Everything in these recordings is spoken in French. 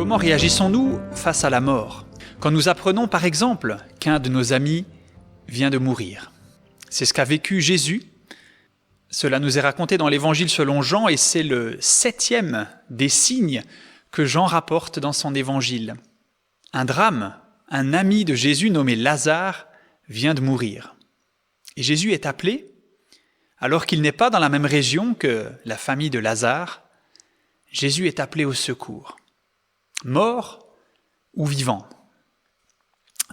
Comment réagissons-nous face à la mort? Quand nous apprenons par exemple qu'un de nos amis vient de mourir. C'est ce qu'a vécu Jésus. Cela nous est raconté dans l'Évangile selon Jean et c'est le 7e des signes que Jean rapporte dans son Évangile. Un drame, un ami de Jésus nommé Lazare vient de mourir. Et Jésus est appelé, alors qu'il n'est pas dans la même région que la famille de Lazare, Jésus est appelé au secours. Mort ou vivant.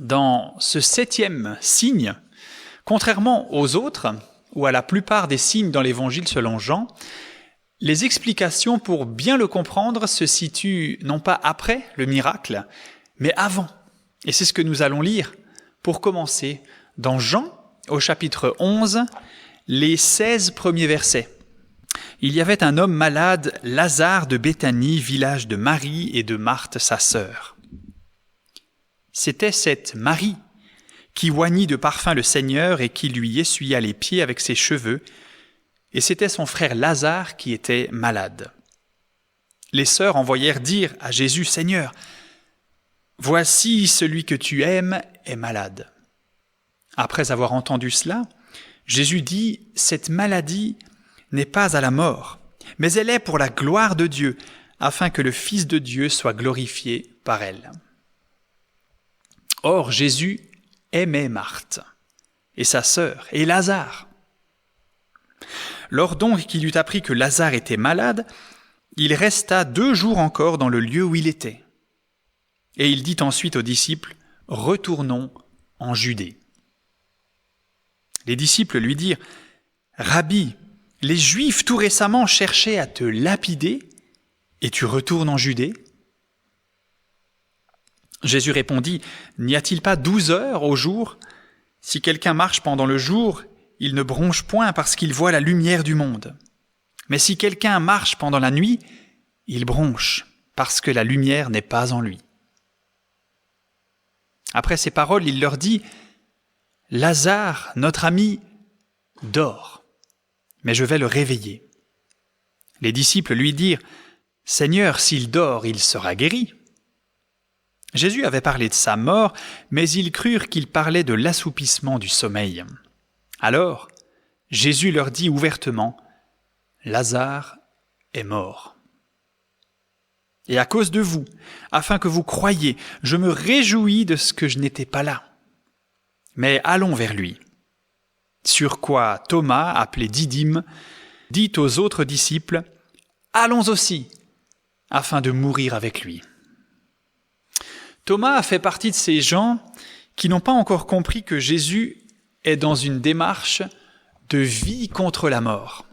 Dans ce 7e signe, contrairement aux autres, ou à la plupart des signes dans l'Évangile selon Jean, les explications pour bien le comprendre se situent non pas après le miracle, mais avant. Et c'est ce que nous allons lire pour commencer dans Jean, au chapitre 11, les 16 premiers versets. Il y avait un homme malade, Lazare de Béthanie, village de Marie et de Marthe, sa sœur. C'était cette Marie qui oignit de parfum le Seigneur et qui lui essuya les pieds avec ses cheveux, et c'était son frère Lazare qui était malade. Les sœurs envoyèrent dire à Jésus, « Seigneur, voici celui que tu aimes est malade. » Après avoir entendu cela, Jésus dit, « Cette maladie n'est pas à la mort, mais elle est pour la gloire de Dieu, afin que le Fils de Dieu soit glorifié par elle. » Or, Jésus aimait Marthe et sa sœur et Lazare. Lors donc qu'il eut appris que Lazare était malade, il resta 2 jours encore dans le lieu où il était. Et il dit ensuite aux disciples, « Retournons en Judée. » Les disciples lui dirent, « Rabbi, les Juifs tout récemment cherchaient à te lapider, et tu retournes en Judée ?» Jésus répondit, « N'y a-t-il pas 12 heures au jour? Si quelqu'un marche pendant le jour, il ne bronche point parce qu'il voit la lumière du monde. Mais si quelqu'un marche pendant la nuit, il bronche parce que la lumière n'est pas en lui. » Après ces paroles, il leur dit, « Lazare, notre ami, dort, mais je vais le réveiller. » Les disciples lui dirent, « Seigneur, s'il dort, il sera guéri. » Jésus avait parlé de sa mort, mais ils crurent qu'il parlait de l'assoupissement du sommeil. Alors, Jésus leur dit ouvertement, « Lazare est mort. Et à cause de vous, afin que vous croyiez, je me réjouis de ce que je n'étais pas là. Mais allons vers lui. » Sur quoi Thomas, appelé Didyme, dit aux autres disciples, « Allons aussi, afin de mourir avec lui. » Thomas fait partie de ces gens qui n'ont pas encore compris que Jésus est dans une démarche de vie contre la mort.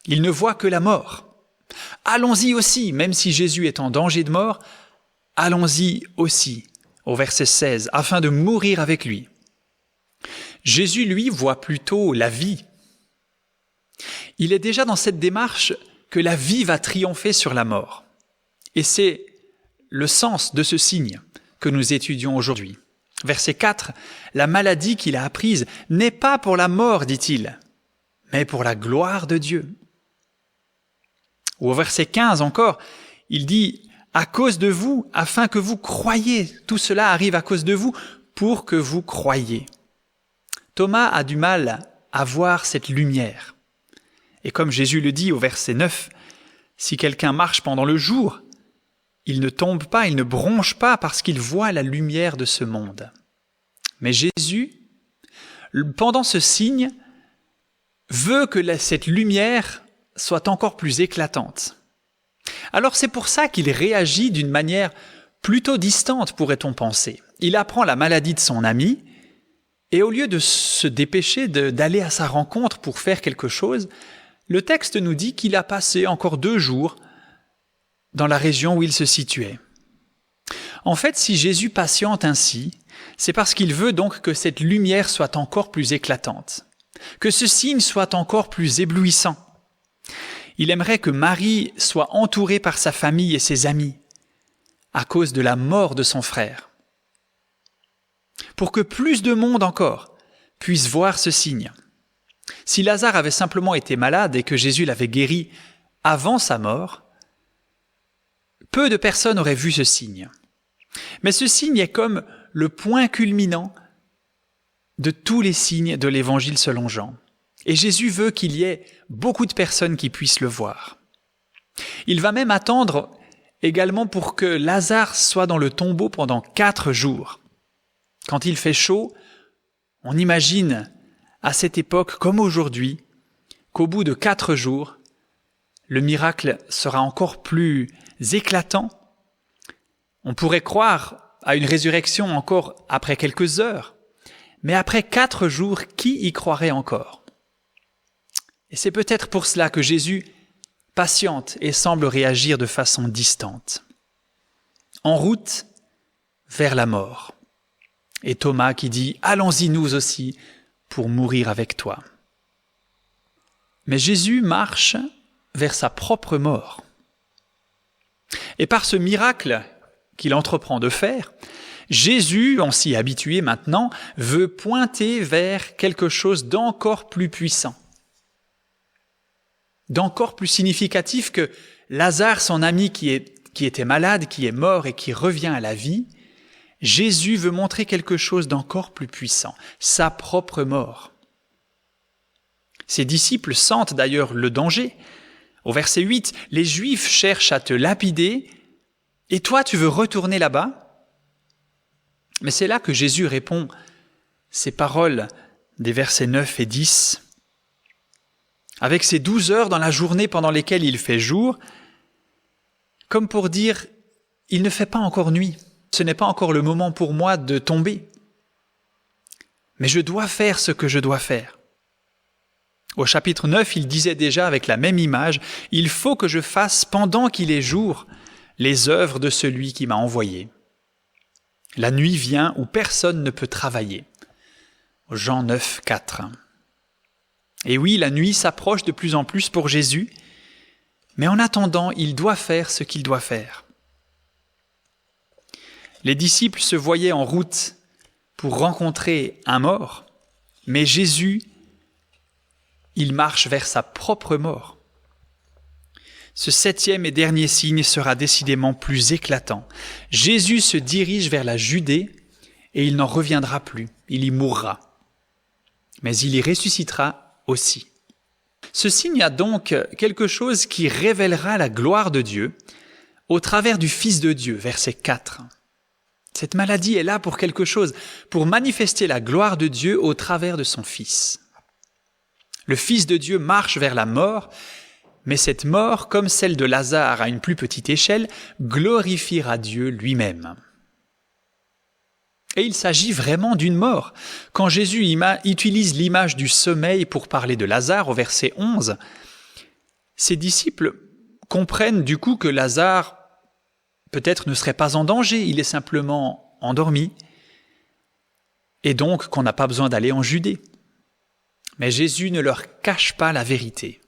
Il ne voit que la mort. Allons-y aussi, même si Jésus est en danger de mort, allons-y aussi, au verset 16, afin de mourir avec lui. Jésus, lui, voit plutôt la vie. Il est déjà dans cette démarche que la vie va triompher sur la mort. Et c'est le sens de ce signe que nous étudions aujourd'hui. Verset 4, « La maladie qu'il a apprise n'est pas pour la mort, dit-il, mais pour la gloire de Dieu. » Ou au verset 15 encore, il dit, « À cause de vous, afin que vous croyiez. » Tout cela arrive à cause de vous, pour que vous croyiez. Thomas a du mal à voir cette lumière. Et comme Jésus le dit au verset 9, « Si quelqu'un marche pendant le jour, il ne tombe pas, il ne bronche pas parce qu'il voit la lumière de ce monde. » Mais Jésus, pendant ce signe, veut que cette lumière soit encore plus éclatante. Alors c'est pour ça qu'il réagit d'une manière plutôt distante, pourrait-on penser. Il apprend la maladie de son ami, et au lieu de se dépêcher d'aller à sa rencontre pour faire quelque chose, le texte nous dit qu'il a passé encore 2 jours dans la région où il se situait. En fait, si Jésus patiente ainsi, c'est parce qu'il veut donc que cette lumière soit encore plus éclatante, que ce signe soit encore plus éblouissant. Il aimerait que Marie soit entourée par sa famille et ses amis, à cause de la mort de son frère. Pour que plus de monde encore puisse voir ce signe. Si Lazare avait simplement été malade et que Jésus l'avait guéri avant sa mort, Peu de personnes auraient vu ce signe. Mais ce signe est comme le point culminant de tous les signes de l'Évangile selon Jean. Et Jésus veut qu'il y ait beaucoup de personnes qui puissent le voir. Il va même attendre également pour que Lazare soit dans le tombeau pendant 4 jours. Quand il fait chaud, on imagine à cette époque comme aujourd'hui qu'au bout de 4 jours, le miracle sera encore plus éclatant. On pourrait croire à une résurrection encore après quelques heures, mais après 4 jours, qui y croirait encore? Et c'est peut-être pour cela que Jésus patiente et semble réagir de façon distante. En route vers la mort. Et Thomas qui dit « Allons-y nous aussi pour mourir avec toi ». Mais Jésus marche vers sa propre mort. Et par ce miracle qu'il entreprend de faire, Jésus, en s'y habitué maintenant, veut pointer vers quelque chose d'encore plus puissant, d'encore plus significatif que Lazare, son ami qui était malade, qui est mort et qui revient à la vie. Jésus veut montrer quelque chose d'encore plus puissant, sa propre mort. Ses disciples sentent d'ailleurs le danger. Au verset 8, « Les Juifs cherchent à te lapider, et toi tu veux retourner là-bas ?» Mais c'est là que Jésus répond ces paroles des versets 9 et 10. Avec ces 12 heures dans la journée pendant lesquelles il fait jour, comme pour dire « Il ne fait pas encore nuit, ce n'est pas encore le moment pour moi de tomber. Mais je dois faire ce que je dois faire. » Au chapitre 9, il disait déjà avec la même image « Il faut que je fasse pendant qu'il est jour les œuvres de celui qui m'a envoyé. » La nuit vient où personne ne peut travailler. Jean 9, 4. Et oui, la nuit s'approche de plus en plus pour Jésus, mais en attendant, il doit faire ce qu'il doit faire. Les disciples se voyaient en route pour rencontrer un mort, mais Jésus, il marche vers sa propre mort. Ce 7e et dernier signe sera décidément plus éclatant. Jésus se dirige vers la Judée et il n'en reviendra plus, il y mourra. Mais il y ressuscitera aussi. Ce signe a donc quelque chose qui révélera la gloire de Dieu au travers du Fils de Dieu, verset 4. Cette maladie est là pour quelque chose, pour manifester la gloire de Dieu au travers de son Fils. Le Fils de Dieu marche vers la mort, mais cette mort, comme celle de Lazare à une plus petite échelle, glorifiera Dieu lui-même. Et il s'agit vraiment d'une mort. Quand Jésus utilise l'image du sommeil pour parler de Lazare au verset 11, ses disciples comprennent du coup que Lazare peut-être ne serait pas en danger, il est simplement endormi, et donc qu'on n'a pas besoin d'aller en Judée. Mais Jésus ne leur cache pas la vérité.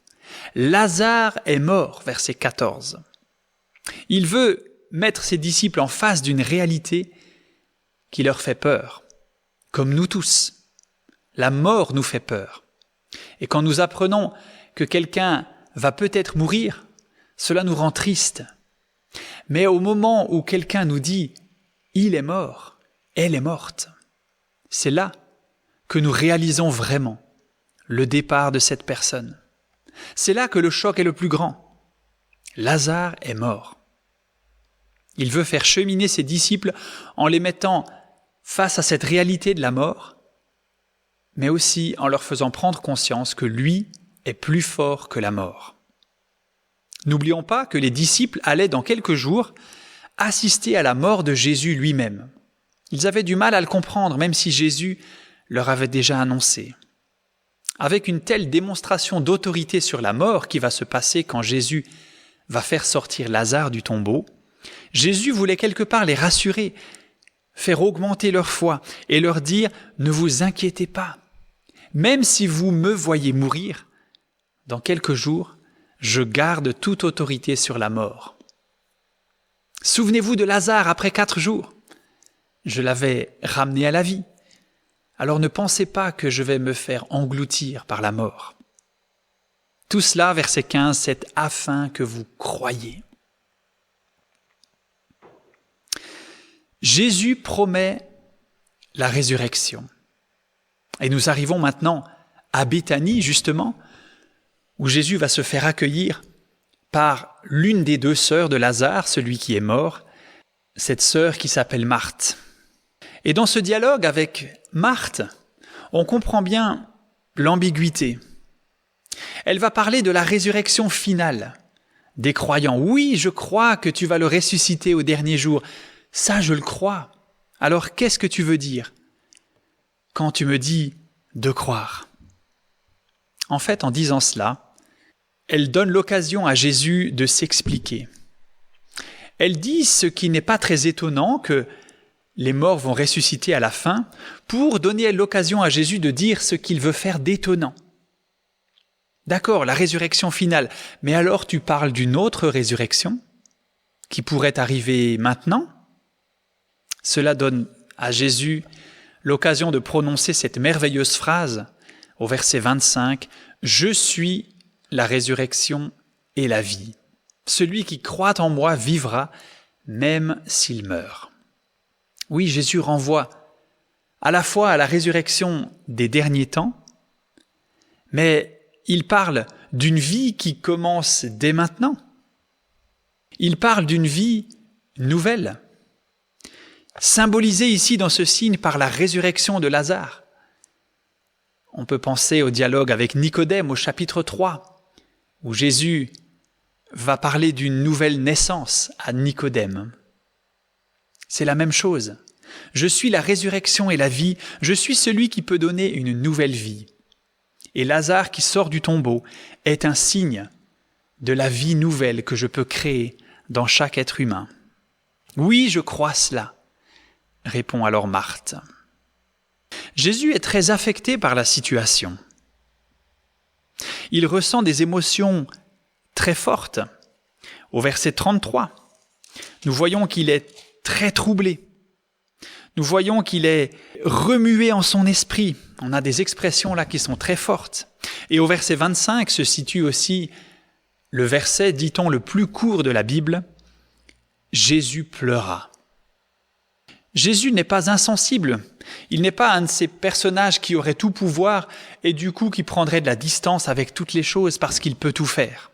Lazare est mort, verset 14. Il veut mettre ses disciples en face d'une réalité qui leur fait peur, comme nous tous. La mort nous fait peur. Et quand nous apprenons que quelqu'un va peut-être mourir, cela nous rend tristes. Mais au moment où quelqu'un nous dit « il est mort, elle est morte », c'est là que nous réalisons vraiment le départ de cette personne. C'est là que le choc est le plus grand. Lazare est mort. Il veut faire cheminer ses disciples en les mettant face à cette réalité de la mort, mais aussi en leur faisant prendre conscience que lui est plus fort que la mort. N'oublions pas que les disciples allaient dans quelques jours assister à la mort de Jésus lui-même. Ils avaient du mal à le comprendre, même si Jésus leur avait déjà annoncé. Avec une telle démonstration d'autorité sur la mort qui va se passer quand Jésus va faire sortir Lazare du tombeau, Jésus voulait quelque part les rassurer, faire augmenter leur foi et leur dire « Ne vous inquiétez pas, même si vous me voyez mourir, dans quelques jours, je garde toute autorité sur la mort. Souvenez-vous de Lazare après 4 jours. Je l'avais ramené à la vie. Alors ne pensez pas que je vais me faire engloutir par la mort. » Tout cela, verset 15, c'est afin que vous croyiez. Jésus promet la résurrection. Et nous arrivons maintenant à Béthanie, justement, où Jésus va se faire accueillir par l'une des deux sœurs de Lazare, celui qui est mort, cette sœur qui s'appelle Marthe. Et dans ce dialogue avec Marthe, on comprend bien l'ambiguïté. Elle va parler de la résurrection finale des croyants. Oui, je crois que tu vas le ressusciter au dernier jour. Ça, je le crois. Alors, qu'est-ce que tu veux dire quand tu me dis de croire? En fait, en disant cela, elle donne l'occasion à Jésus de s'expliquer. Elle dit ce qui n'est pas très étonnant, que les morts vont ressusciter à la fin, pour donner l'occasion à Jésus de dire ce qu'il veut faire d'étonnant. D'accord, la résurrection finale, mais alors tu parles d'une autre résurrection qui pourrait arriver maintenant? Cela donne à Jésus l'occasion de prononcer cette merveilleuse phrase au verset 25, « Je suis la résurrection et la vie. Celui qui croit en moi vivra, même s'il meurt. » Oui, Jésus renvoie à la fois à la résurrection des derniers temps, mais il parle d'une vie qui commence dès maintenant. Il parle d'une vie nouvelle, symbolisée ici dans ce signe par la résurrection de Lazare. On peut penser au dialogue avec Nicodème au chapitre 3, où Jésus va parler d'une nouvelle naissance à Nicodème. C'est la même chose. Je suis la résurrection et la vie, je suis celui qui peut donner une nouvelle vie. Et Lazare qui sort du tombeau est un signe de la vie nouvelle que je peux créer dans chaque être humain. Oui, je crois cela, répond alors Marthe. Jésus est très affecté par la situation. Il ressent des émotions très fortes. Au verset 33, nous voyons qu'il est très troublé. Nous voyons qu'il est remué en son esprit. On a des expressions là qui sont très fortes. Et au verset 25 se situe aussi le verset, dit-on, le plus court de la Bible. Jésus pleura. Jésus n'est pas insensible. Il n'est pas un de ces personnages qui aurait tout pouvoir et du coup qui prendrait de la distance avec toutes les choses parce qu'il peut tout faire.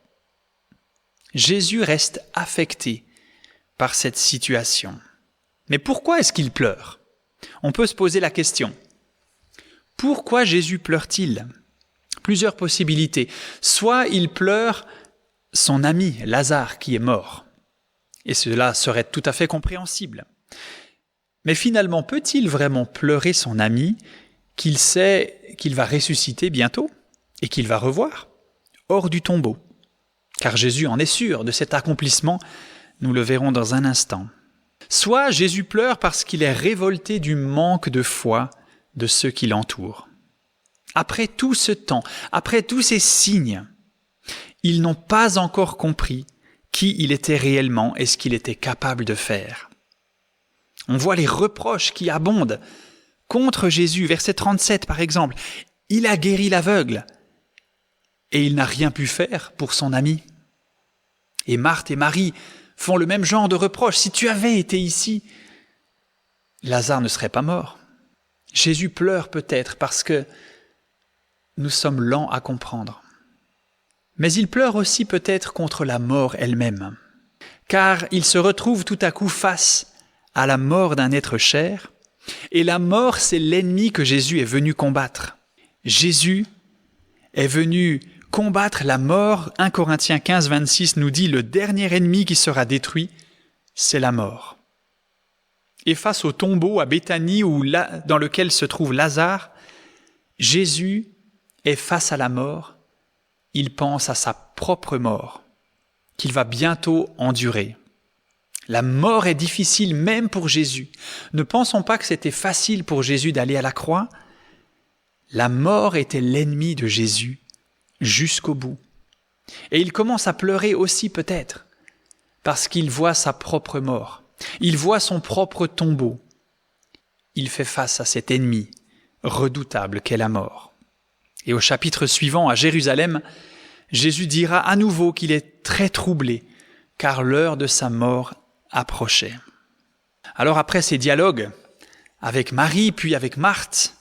Jésus reste affecté par cette situation. Mais pourquoi est-ce qu'il pleure? On peut se poser la question. Pourquoi Jésus pleure-t-il? Plusieurs possibilités. Soit il pleure son ami Lazare qui est mort. Et cela serait tout à fait compréhensible. Mais finalement, peut-il vraiment pleurer son ami qu'il sait qu'il va ressusciter bientôt et qu'il va revoir hors du tombeau? Car Jésus en est sûr de cet accomplissement, nous le verrons dans un instant. Soit Jésus pleure parce qu'il est révolté du manque de foi de ceux qui l'entourent. Après tout ce temps, après tous ces signes, ils n'ont pas encore compris qui il était réellement et ce qu'il était capable de faire. On voit les reproches qui abondent contre Jésus. Verset 37 par exemple, « Il a guéri l'aveugle et il n'a rien pu faire pour son ami. » Et Marthe et Marie font le même genre de reproche. « Si tu avais été ici, Lazare ne serait pas mort. » Jésus pleure peut-être parce que nous sommes lents à comprendre. Mais il pleure aussi peut-être contre la mort elle-même, car il se retrouve tout à coup face à la mort d'un être cher, et la mort, c'est l'ennemi que Jésus est venu combattre. Jésus est venu combattre la mort. 1 Corinthiens 15, 26 nous dit « Le dernier ennemi qui sera détruit, c'est la mort. » Et face au tombeau à Béthanie dans lequel se trouve Lazare, Jésus est face à la mort. Il pense à sa propre mort, qu'il va bientôt endurer. La mort est difficile même pour Jésus. Ne pensons pas que c'était facile pour Jésus d'aller à la croix. La mort était l'ennemi de Jésus jusqu'au bout. Et il commence à pleurer aussi peut-être parce qu'il voit sa propre mort. Il voit son propre tombeau. Il fait face à cet ennemi redoutable qu'est la mort. Et au chapitre suivant, à Jérusalem, Jésus dira à nouveau qu'il est très troublé car l'heure de sa mort approchait. Alors après ces dialogues avec Marie puis avec Marthe,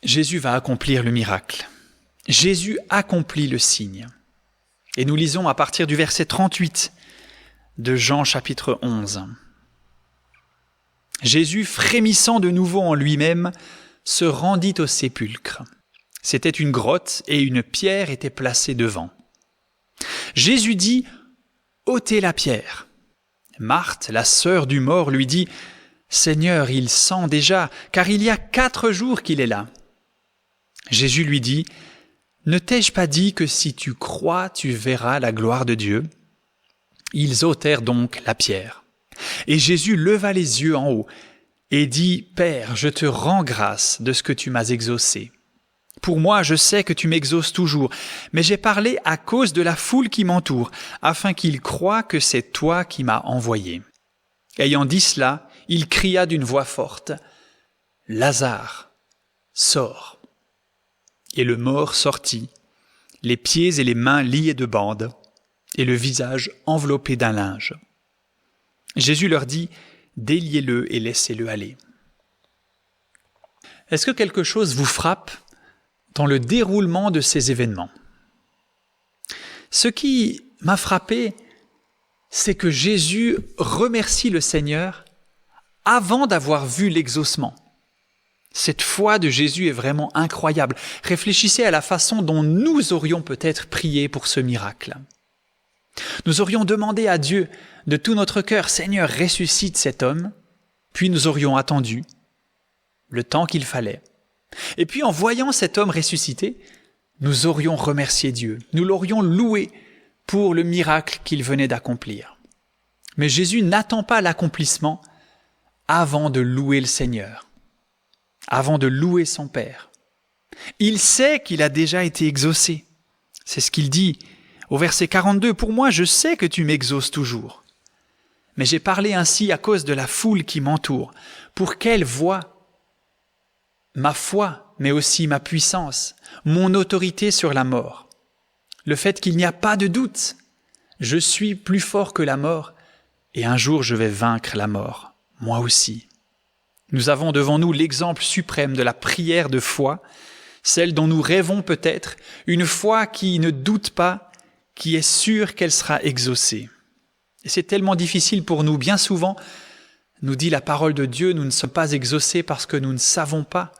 Jésus va accomplir le miracle. Jésus accomplit le signe. Et nous lisons à partir du verset 38 de Jean chapitre 11. Jésus, frémissant de nouveau en lui-même, se rendit au sépulcre. C'était une grotte et une pierre était placée devant. Jésus dit « ôtez la pierre ». Marthe, la sœur du mort, lui dit « Seigneur, il sent déjà, car il y a 4 jours qu'il est là. » Jésus lui dit « Ne t'ai-je pas dit que si tu crois, tu verras la gloire de Dieu ?» Ils ôtèrent donc la pierre. Et Jésus leva les yeux en haut et dit « Père, je te rends grâce de ce que tu m'as exaucé. Pour moi, je sais que tu m'exauces toujours, mais j'ai parlé à cause de la foule qui m'entoure, afin qu'ils croient que c'est toi qui m'as envoyé. » Ayant dit cela, il cria d'une voix forte « Lazare, sors !» Et le mort sortit, les pieds et les mains liés de bandes, et le visage enveloppé d'un linge. Jésus leur dit « Déliez-le et laissez-le aller. » Est-ce que quelque chose vous frappe dans le déroulement de ces événements? Ce qui m'a frappé, c'est que Jésus remercie le Seigneur avant d'avoir vu l'exaucement. Cette foi de Jésus est vraiment incroyable. Réfléchissez à la façon dont nous aurions peut-être prié pour ce miracle. Nous aurions demandé à Dieu de tout notre cœur, « Seigneur, ressuscite cet homme », puis nous aurions attendu le temps qu'il fallait. Et puis en voyant cet homme ressuscité, nous aurions remercié Dieu, nous l'aurions loué pour le miracle qu'il venait d'accomplir. Mais Jésus n'attend pas l'accomplissement avant de louer le Seigneur, avant de louer son Père. Il sait qu'il a déjà été exaucé. C'est ce qu'il dit au verset 42, « Pour moi, je sais que tu m'exauces toujours. Mais j'ai parlé ainsi à cause de la foule qui m'entoure, pour qu'elle voie ma foi, mais aussi ma puissance, mon autorité sur la mort. Le fait qu'il n'y a pas de doute, je suis plus fort que la mort, et un jour je vais vaincre la mort, moi aussi. » Nous avons devant nous l'exemple suprême de la prière de foi, celle dont nous rêvons peut-être, une foi qui ne doute pas, qui est sûre qu'elle sera exaucée. Et c'est tellement difficile pour nous. Bien souvent, nous dit la parole de Dieu, nous ne sommes pas exaucés parce que nous ne savons pas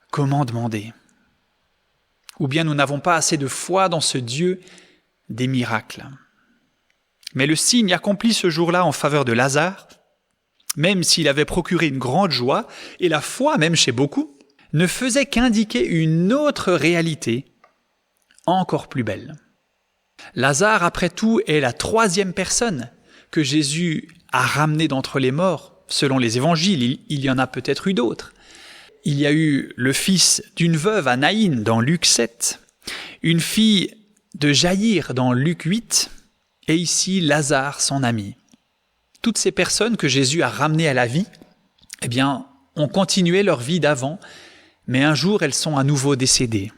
comment demander. Ou bien nous n'avons pas assez de foi dans ce Dieu des miracles. Mais le signe accompli ce jour-là en faveur de Lazare, même s'il avait procuré une grande joie, et la foi même chez beaucoup, ne faisait qu'indiquer une autre réalité encore plus belle. Lazare, après tout, est la 3e personne que Jésus a ramenée d'entre les morts. Selon les évangiles, il y en a peut-être eu d'autres. Il y a eu le fils d'une veuve à Naïn dans Luc 7, une fille de Jaïr dans Luc 8, et ici Lazare, son ami. Toutes ces personnes que Jésus a ramenées à la vie, eh bien, ont continué leur vie d'avant, mais un jour elles sont à nouveau décédées.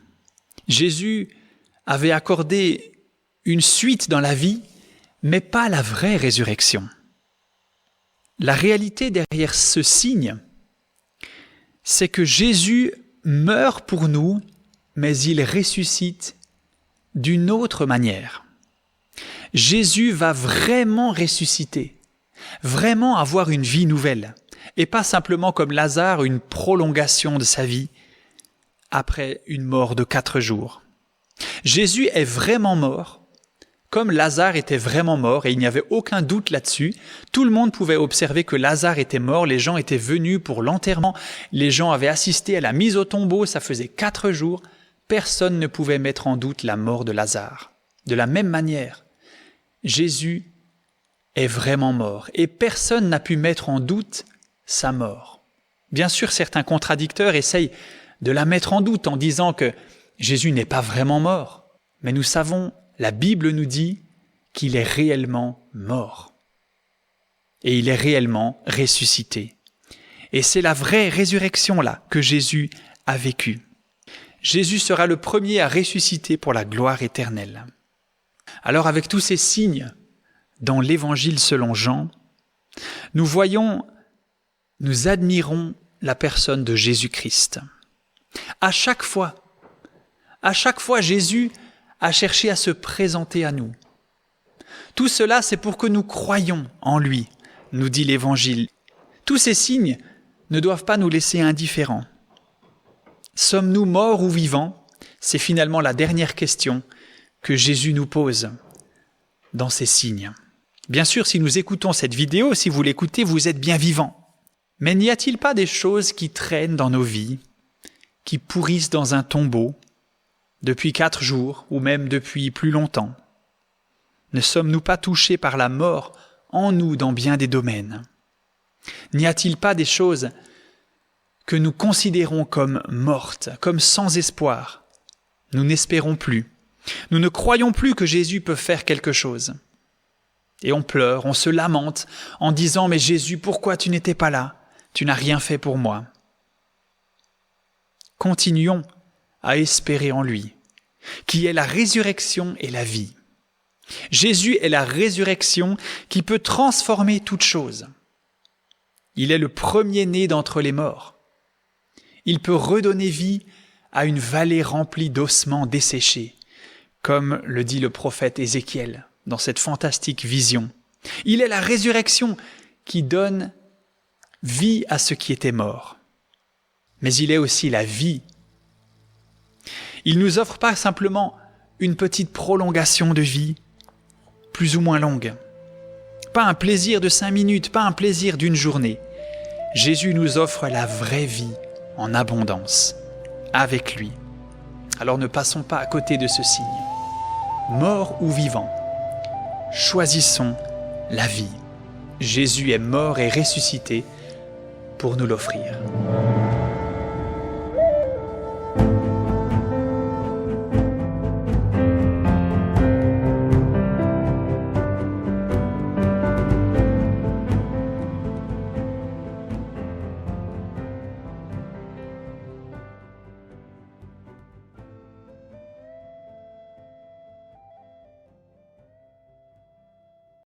Jésus avait accordé une suite dans la vie, mais pas la vraie résurrection. La réalité derrière ce signe, c'est que Jésus meurt pour nous, mais il ressuscite d'une autre manière. Jésus va vraiment ressusciter, vraiment avoir une vie nouvelle, et pas simplement comme Lazare, une prolongation de sa vie après une mort de 4 jours. Jésus est vraiment mort, comme Lazare était vraiment mort, et il n'y avait aucun doute là-dessus. Tout le monde pouvait observer que Lazare était mort, les gens étaient venus pour l'enterrement, les gens avaient assisté à la mise au tombeau, ça faisait 4 jours, personne ne pouvait mettre en doute la mort de Lazare. De la même manière, Jésus est vraiment mort, et personne n'a pu mettre en doute sa mort. Bien sûr, certains contradicteurs essayent de la mettre en doute en disant que Jésus n'est pas vraiment mort, mais nous savons, la Bible nous dit qu'il est réellement mort. Et il est réellement ressuscité. Et c'est la vraie résurrection là que Jésus a vécue. Jésus sera le premier à ressusciter pour la gloire éternelle. Alors avec tous ces signes dans l'Évangile selon Jean, nous voyons nous admirons la personne de Jésus-Christ. À chaque fois, Jésus a cherché à se présenter à nous. Tout cela, c'est pour que nous croyions en lui, nous dit l'Évangile. Tous ces signes ne doivent pas nous laisser indifférents. Sommes-nous morts ou vivants? C'est finalement la dernière question que Jésus nous pose dans ces signes. Bien sûr, si nous écoutons cette vidéo, si vous l'écoutez, vous êtes bien vivant. Mais n'y a-t-il pas des choses qui traînent dans nos vies, qui pourrissent dans un tombeau depuis 4 jours ou même depuis plus longtemps? Ne sommes-nous pas touchés par la mort en nous dans bien des domaines? N'y a-t-il pas des choses que nous considérons comme mortes, comme sans espoir? Nous n'espérons plus. Nous ne croyons plus que Jésus peut faire quelque chose. Et on pleure, on se lamente en disant « Mais Jésus, pourquoi tu n'étais pas là? Tu n'as rien fait pour moi. » Continuons à espérer en lui, qui est la résurrection et la vie. Jésus est la résurrection qui peut transformer toute chose. Il est le premier-né d'entre les morts. Il peut redonner vie à une vallée remplie d'ossements desséchés, comme le dit le prophète Ézéchiel dans cette fantastique vision. Il est la résurrection qui donne vie à ce qui était mort. Mais il est aussi la vie. Il ne nous offre pas simplement une petite prolongation de vie, plus ou moins longue. Pas un plaisir de 5 minutes, pas un plaisir d'une journée. Jésus nous offre la vraie vie en abondance, avec lui. Alors ne passons pas à côté de ce signe. Mort ou vivant, choisissons la vie. Jésus est mort et ressuscité pour nous l'offrir.